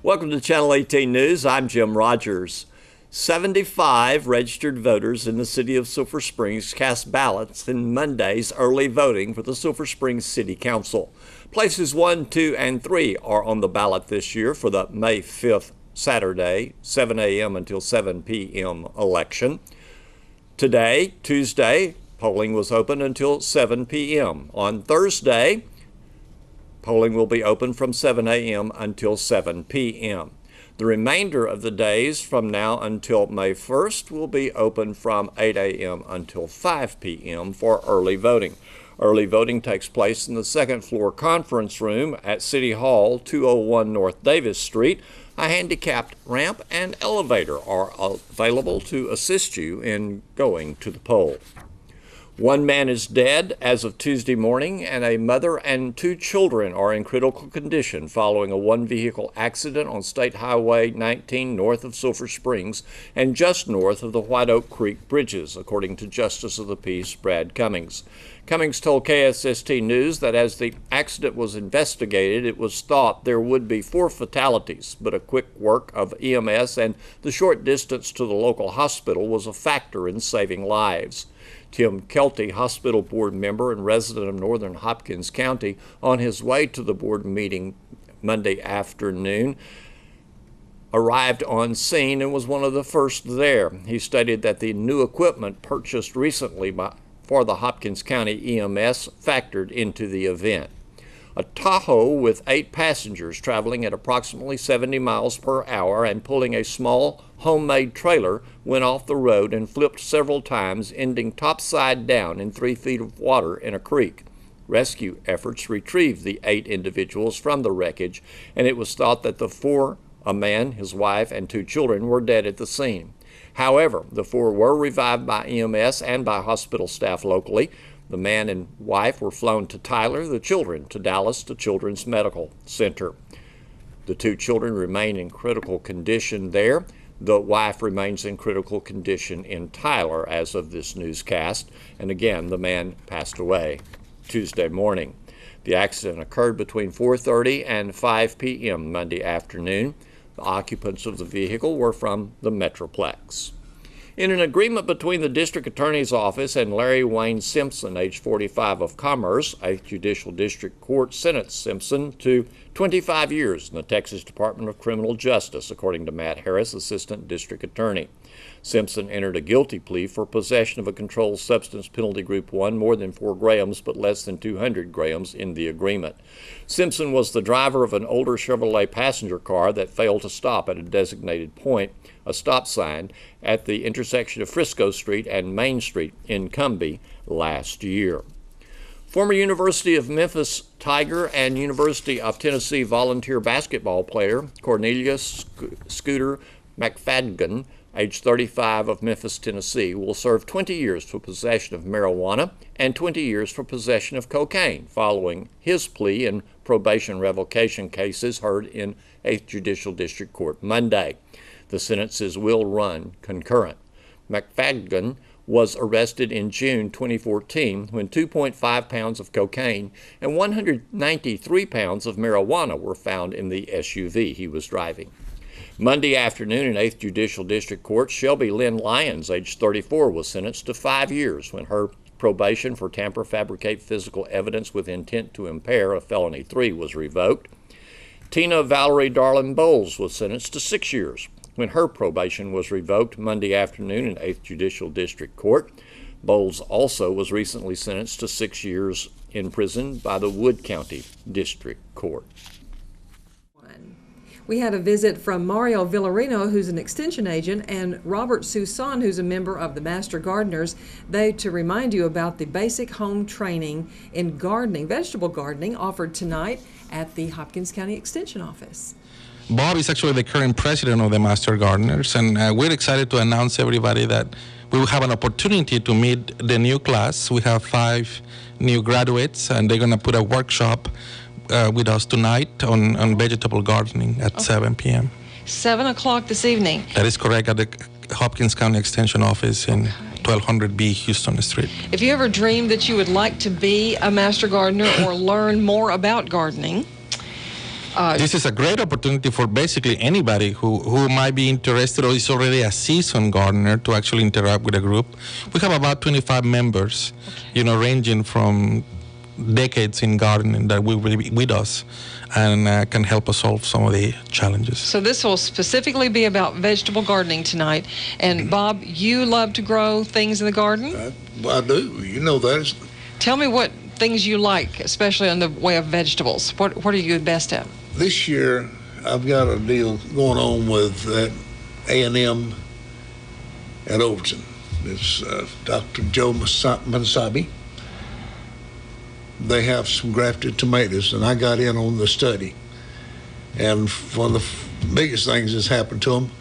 Welcome to Channel 18 News. I'm Jim Rogers. 75 registered voters in the city of Sulphur Springs cast ballots in Monday's early voting for the Sulphur Springs City Council. Places 1, 2, and 3 are on the ballot this year for the May 5th, Saturday, 7 a.m. until 7 p.m. election. Today, Tuesday, polling was open until 7 p.m. On Thursday, polling will be open from 7 a.m. until 7 p.m. The remainder of the days from now until May 1st will be open from 8 a.m. until 5 p.m. for early voting. Early voting takes place in the second floor conference room at City Hall, 201 North Davis Street. A handicapped ramp and elevator are available to assist you in going to the poll. One man is dead as of Tuesday morning, and a mother and 2 children are in critical condition following a one-vehicle accident on State Highway 19 north of Sulphur Springs and just north of the White Oak Creek bridges, according to Justice of the Peace Brad Cummings. Cummings told KSST News that as the accident was investigated, it was thought there would be 4 fatalities, but a quick work of EMS and the short distance to the local hospital was a factor in saving lives. Tim Kelty, hospital board member and resident of Northern Hopkins County, on his way to the board meeting Monday afternoon, arrived on scene and was one of the first there. He stated that the new equipment purchased recently for the Hopkins County EMS factored into the event. A Tahoe with 8 passengers traveling at approximately 70 miles per hour and pulling a small homemade trailer went off the road and flipped several times, ending topside down in 3 feet of water in a creek. Rescue efforts retrieved the 8 individuals from the wreckage, and it was thought that the 4, a man, his wife, and 2 children, were dead at the scene. However, the 4 were revived by EMS and by hospital staff locally. The man and wife were flown to Tyler, the children to Dallas to Children's Medical Center. The 2 children remain in critical condition there. The wife remains in critical condition in Tyler as of this newscast. And again, the man passed away Tuesday morning. The accident occurred between 4:30 and 5 p.m. Monday afternoon. The occupants of the vehicle were from the Metroplex. In an agreement between the District Attorney's Office and Larry Wayne Simpson, age 45, of Commerce, 8th Judicial District Court sentenced Simpson to 25 years in the Texas Department of Criminal Justice, according to Matt Harris, Assistant District Attorney. Simpson entered a guilty plea for possession of a controlled substance penalty group 1, more than 4 grams but less than 200 grams in the agreement. Simpson was the driver of an older Chevrolet passenger car that failed to stop at a designated point, a stop sign, at the intersection of Frisco Street and Main Street in Cumbie last year. Former University of Memphis Tiger and University of Tennessee volunteer basketball player Cornelius Scooter McFadden, age 35, of Memphis, Tennessee, will serve 20 years for possession of marijuana and 20 years for possession of cocaine, following his plea in probation revocation cases heard in 8th Judicial District Court Monday. The sentences will run concurrent. McFadden was arrested in June 2014 when 2.5 pounds of cocaine and 193 pounds of marijuana were found in the SUV he was driving. Monday afternoon in 8th Judicial District Court, Shelby Lynn Lyons, age 34, was sentenced to 5 years when her probation for tamper, fabricate physical evidence with intent to impair, a felony 3, was revoked. Tina Valerie Darlin Bowles was sentenced to 6 years when her probation was revoked Monday afternoon in 8th Judicial District Court. Bowles also was recently sentenced to 6 years in prison by the Wood County District Court. We had a visit from Mario Villarino, who's an extension agent, and Robert Susan, who's a member of the Master Gardeners. They to remind you about the basic home training in gardening, vegetable gardening, offered tonight at the Hopkins County Extension Office. Bob is actually the current president of the Master Gardeners, and we're excited to announce everybody that we will have an opportunity to meet the new class. We have 5 new graduates, and they're going to put a workshop with us tonight on vegetable gardening at 7 p.m. 7 o'clock this evening. That is correct, at the Hopkins County Extension Office in 1200B Houston Street. If you ever dreamed that you would like to be a master gardener or learn more about gardening, This is a great opportunity for basically anybody who might be interested or is already a seasoned gardener to actually interact with a group. We have about 25 members, ranging from decades in gardening that will be with us and can help us solve some of the challenges. So this will specifically be about vegetable gardening tonight. And Bob, you love to grow things in the garden? I do. You know that. Tell me what things you like, especially in the way of vegetables. What are you best at? This year, I've got a deal going on with A&M at Overton. It's Dr. Joe Mansabi. They have some grafted tomatoes, and I got in on the study. And one of the biggest things that's happened to them,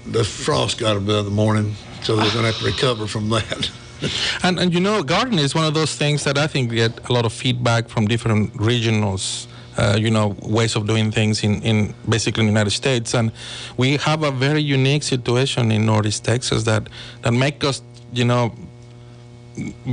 the frost got them the other morning, so they're going to have to recover from that. And gardening is one of those things that I think we get a lot of feedback from different regionals, ways of doing things in basically in the United States. And we have a very unique situation in Northeast Texas that make us,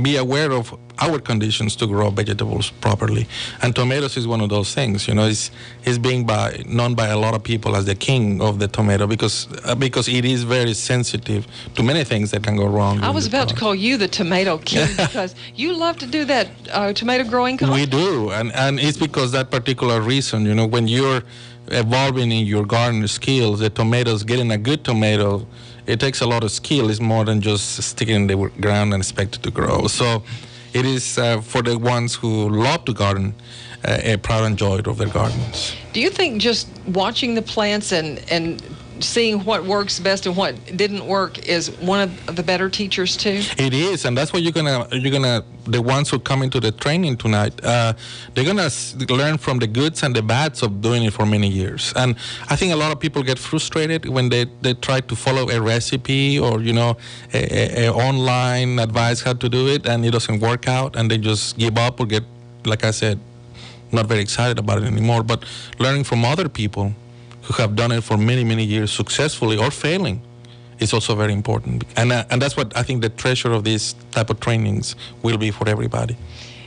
be aware of our conditions to grow vegetables properly. And tomatoes is one of those things. It's being known by a lot of people as the king of the tomato because it is very sensitive to many things that can go wrong. I was about to call you the tomato king because you love to do that tomato growing contest. We do, and it's because that particular reason. When you're evolving in your garden skills, the tomatoes, getting a good tomato, it takes a lot of skill. It's more than just sticking in the ground and expect it to grow. So it is for the ones who love to garden, a pride and joy of their gardens. Do you think just watching the plants and seeing what works best and what didn't work is one of the better teachers too? It is, and that's what you're gonna the ones who come into the training tonight, they're gonna learn from the goods and the bads of doing it for many years. And I think a lot of people get frustrated when they try to follow a recipe or a online advice how to do it, and it doesn't work out, and they just give up or get, like I said, not very excited about it anymore. But learning from other people who have done it for many, many years successfully or failing is also very important. And that's what I think the treasure of these type of trainings will be for everybody.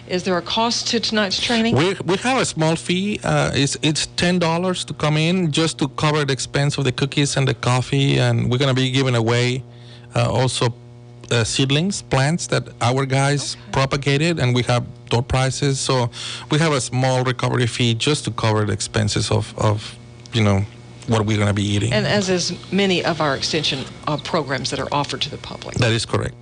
Is there a cost to tonight's training? We have a small fee. It's $10 to come in just to cover the expense of the cookies and the coffee. And we're going to be giving away also seedlings, plants that our guys propagated, and we have door prizes. So we have a small recovery fee just to cover the expenses of what we're going to be eating. And as is many of our extension programs that are offered to the public. That is correct.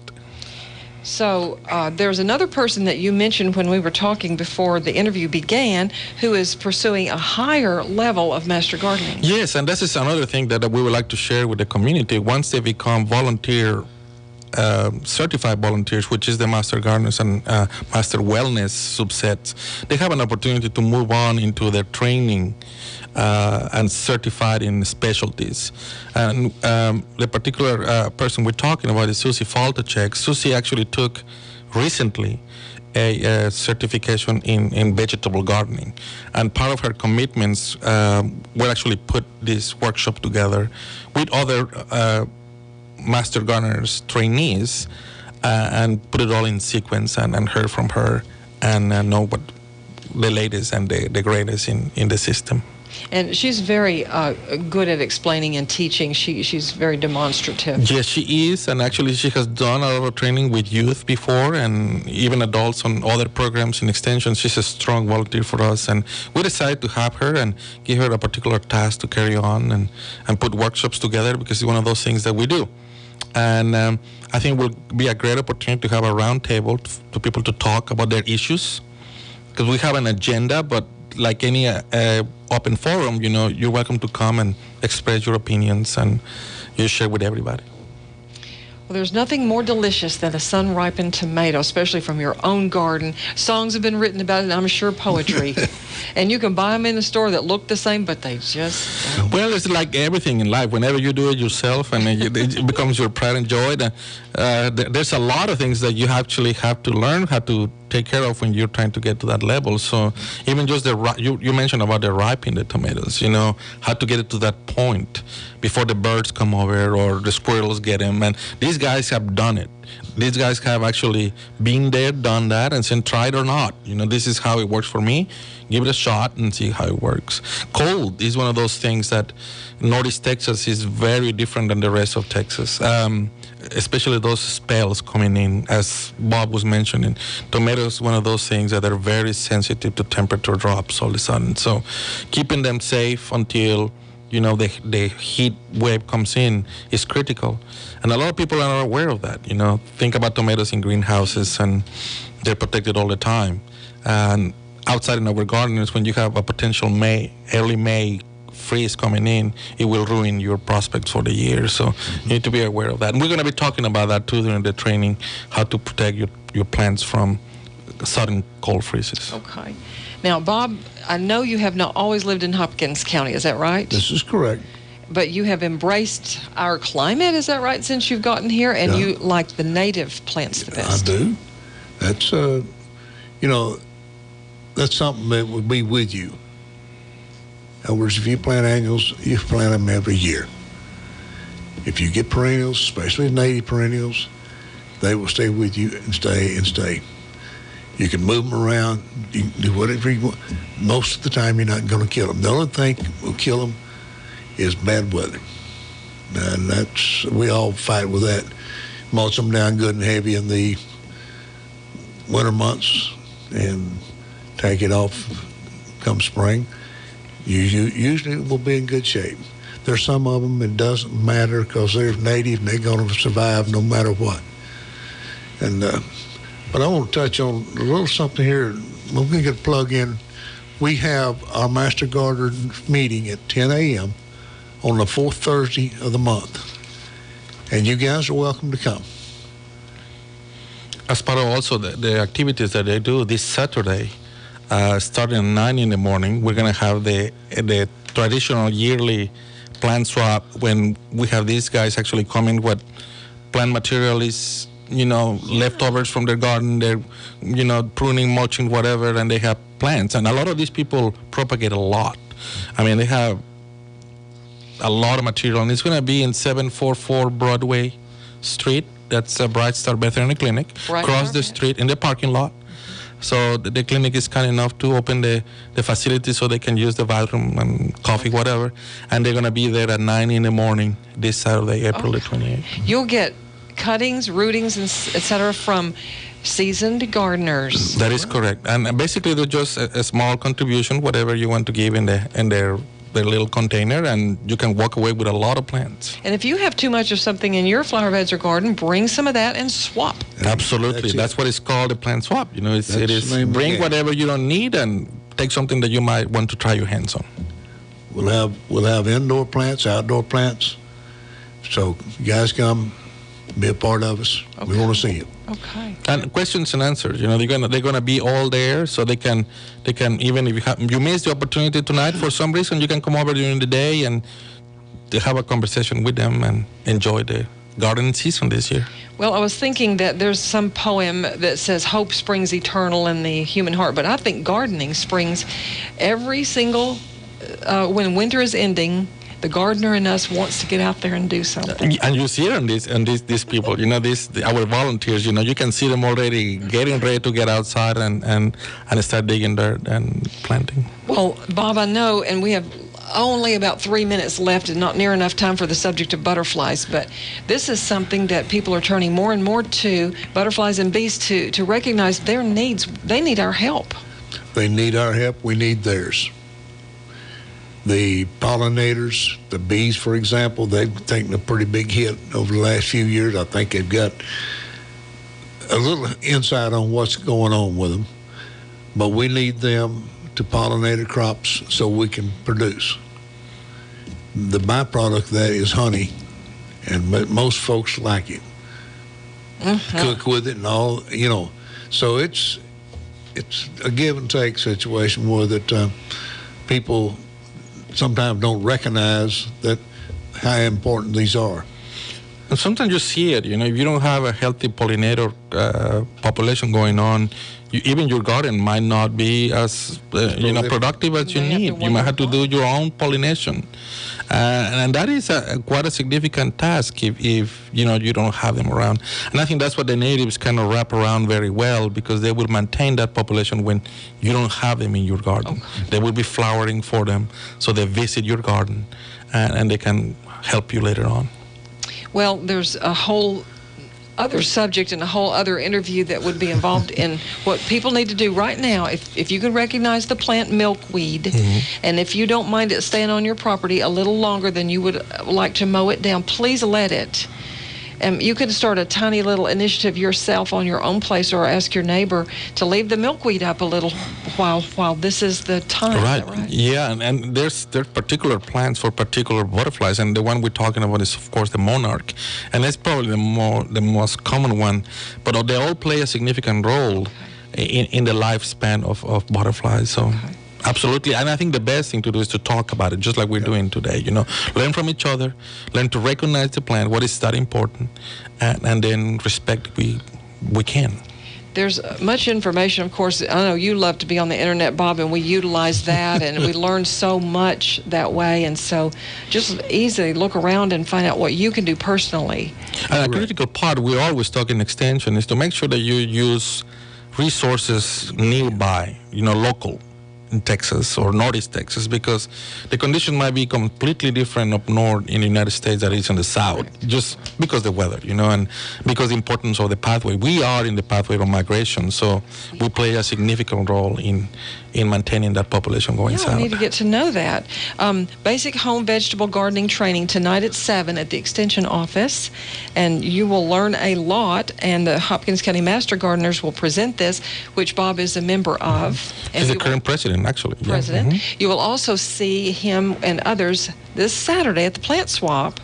So there's another person that you mentioned when we were talking before the interview began who is pursuing a higher level of master gardening. Yes, and this is another thing that we would like to share with the community. Once they become certified volunteers, which is the Master Gardeners and Master Wellness subsets, they have an opportunity to move on into their training and certified in specialties. And the particular person we're talking about is Susie Faltacek. Susie actually took recently a certification in vegetable gardening, and part of her commitments will actually put this workshop together with other Master Gardeners trainees and put it all in sequence and hear from her and know what the latest and the greatest in the system. And she's very good at explaining and teaching. She's very demonstrative. Yes, she is, and actually she has done a lot of training with youth before and even adults on other programs in extension. She's a strong volunteer for us, and we decided to have her and give her a particular task to carry on and put workshops together because it's one of those things that we do. And I think it will be a great opportunity to have a round table to people to talk about their issues, because we have an agenda, but like any open forum, you're welcome to come and express your opinions and you share with everybody. Well, there's nothing more delicious than a sun-ripened tomato, especially from your own garden. Songs have been written about it, and I'm sure poetry. And you can buy them in the store that look the same, but they just don't. Well, it's like everything in life. Whenever you do it yourself and it becomes your pride and joy, there's a lot of things that you actually have to learn how to take care of when you're trying to get to that level. So even just you mentioned about the ripening the tomatoes, how to get it to that point before the birds come over or the squirrels get them. And these guys have done it. these guys have actually been there, done that, and said, try it or not. This is how it works for me. Give it a shot and see how it works. Cold is one of those things that Northeast Texas is very different than the rest of Texas. Especially those spells coming in, as Bob was mentioning. Tomatoes, one of those things that are very sensitive to temperature drops all of a sudden. So keeping them safe until the heat wave comes in is critical. And a lot of people are not aware of that. Think about tomatoes in greenhouses, and they're protected all the time. And outside in our gardens, when you have a potential early May freeze coming in, it will ruin your prospects for the year. So you need to be aware of that. And we're going to be talking about that too during the training, how to protect your plants from sudden cold freezes. Okay. Now, Bob, I know you have not always lived in Hopkins County. Is that right? This is correct. But you have embraced our climate, is that right, since you've gotten here? And you like the native plants the best? I do. That's, that's something that would be with you. In other words, if you plant annuals, you plant them every year. If you get perennials, especially native perennials, they will stay with you and stay and stay. You can move them around. You can do whatever you want. Most of the time, you're not going to kill them. The only thing that will kill them is bad weather. And we all fight with that. Mulch them down good and heavy in the winter months and take it off come spring. Usually it will be in good shape. There's some of them it doesn't matter because they're native and they're going to survive no matter what. And but I want to touch on a little something here. We're going to get a plug in. We have our Master Gardener meeting at 10 a.m. on the fourth Thursday of the month. And you guys are welcome to come. As part of also the activities that they do this Saturday, starting at 9 in the morning, we're going to have the traditional yearly plant swap when we have these guys actually coming what plant material is, leftovers from their garden. They're, pruning, mulching, whatever, and they have plants. And a lot of these people propagate a lot. I mean, they have a lot of material. And it's going to be in 744 Broadway Street. That's Bright Star Veterinary Clinic. Across the street in the parking lot. So the clinic is kind enough to open the facility so they can use the bathroom and coffee, whatever. And they're going to be there at 9 in the morning this Saturday, April the 28th. You'll get cuttings, rootings, and et cetera from seasoned gardeners. That is correct. And basically, they're just a small contribution, whatever you want to give in their little container, and you can walk away with a lot of plants. And if you have too much of something in your flower beds or garden, bring some of that and swap. Absolutely. That's what it's called, a plant swap. It is bring whatever you don't need and take something that you might want to try your hands on. We'll have indoor plants, outdoor plants. So you guys come, be a part of us. Okay. We want to see you. Okay. And questions and answers. They're gonna be all there, so they can even if you miss the opportunity tonight for some reason, you can come over during the day and to have a conversation with them and enjoy the garden season this year. Well, I was thinking that there's some poem that says hope springs eternal in the human heart, but I think gardening springs every single when winter is ending. The gardener in us wants to get out there and do something. And you see it on these people, our volunteers, you can see them already getting ready to get outside and start digging dirt and planting. Well, Bob, I know, and we have only about 3 minutes left and not near enough time for the subject of butterflies, but this is something that people are turning more and more to, butterflies and bees, to recognize their needs. They need our help. They need our help. We need theirs. The pollinators, the bees, for example, they've taken a pretty big hit over the last few years. I think they've got a little insight on what's going on with them. But we need them to pollinate our crops so we can produce. The byproduct of that is honey, and most folks like it. Cook with it and all, So it's a give and take situation where that people sometimes don't recognize that how important these are. And sometimes you see it, if you don't have a healthy pollinator population going on, even your garden might not be as productive as you need. You might have to do your own pollination. And that is quite a significant task if you don't have them around. And I think that's what the natives kind of wrap around very well, because they will maintain that population when you don't have them in your garden. Okay. They will be flowering for them, so they visit your garden, and they can help you later on. Well, there's a whole other subject and a whole other interview that would be involved in what people need to do right now. If you can recognize the plant milkweed, and if you don't mind it staying on your property a little longer than you would like to mow it down, please let it. You can start a tiny little initiative yourself on your own place, or ask your neighbor to leave the milkweed up a little while this is the time. Right. Yeah, and there's particular plants for particular butterflies, and the one we're talking about is, of course, the monarch, and that's probably the most common one. But they all play a significant role in the lifespan of butterflies. So. Okay. Absolutely, and I think the best thing to do is to talk about it, just like we're doing today. Learn from each other, learn to recognize the plant, what is that important, and then respect we can. There's much information, of course. I know you love to be on the internet, Bob, and we utilize that, and we learn so much that way. And so just easily look around and find out what you can do personally. And a critical part, we always talk in extension, is to make sure that you use resources nearby, local, in Texas or Northeast Texas, because the condition might be completely different up north in the United States than it is in the south, just because the weather, and because the importance of the pathway. We are in the pathway of migration, so we play a significant role in maintaining that population going south. We need to get to know that. Basic home vegetable gardening training tonight at 7 at the Extension office, and you will learn a lot, and the Hopkins County Master Gardeners will present this, which Bob is a member of. He's the current president, actually. President. Yeah. You will also see him and others this Saturday at the plant swap.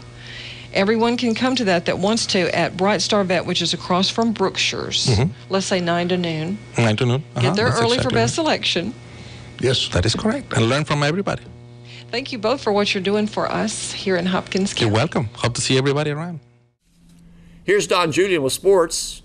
Everyone can come to that wants to at Bright Star Vet, which is across from Brookshire's. Let's say 9 to noon. 9 to noon. Get there early for best selection. Yes. That is correct. And learn from everybody. Thank you both for what you're doing for us here in Hopkins County. You're welcome. Hope to see everybody around. Here's Don Julian with sports.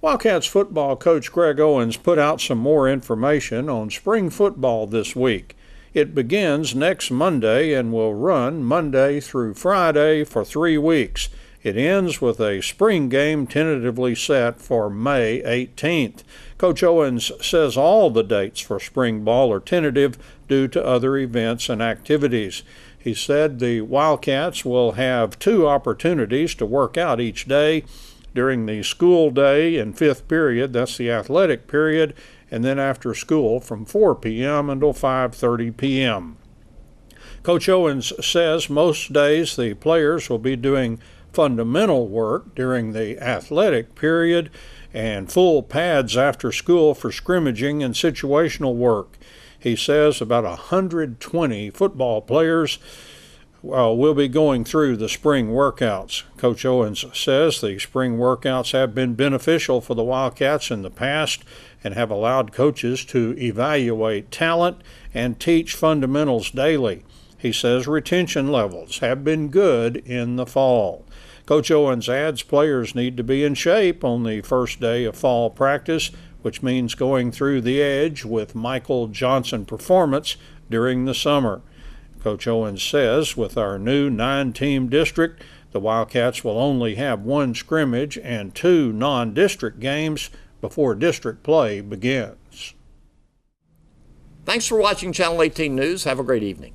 Wildcats football coach Greg Owens put out some more information on spring football this week. It begins next Monday and will run Monday through Friday for 3 weeks. It ends with a spring game tentatively set for May 18th. Coach Owens says all the dates for spring ball are tentative due to other events and activities. He said the Wildcats will have 2 opportunities to work out each day. During the school day and 5th period, that's the athletic period, and then after school from 4 p.m. until 5:30 p.m. Coach Owens says most days the players will be doing fundamental work during the athletic period and full pads after school for scrimmaging and situational work. He says about 120 football players we'll be going through the spring workouts. Coach Owens says the spring workouts have been beneficial for the Wildcats in the past and have allowed coaches to evaluate talent and teach fundamentals daily. He says retention levels have been good in the fall. Coach Owens adds players need to be in shape on the first day of fall practice, which means going through the edge with Michael Johnson performance during the summer. Coach Owens says with our new 9-team district, the Wildcats will only have 1 scrimmage and 2 non-district games before district play begins. Thanks for watching Channel 18 News. Have a great evening.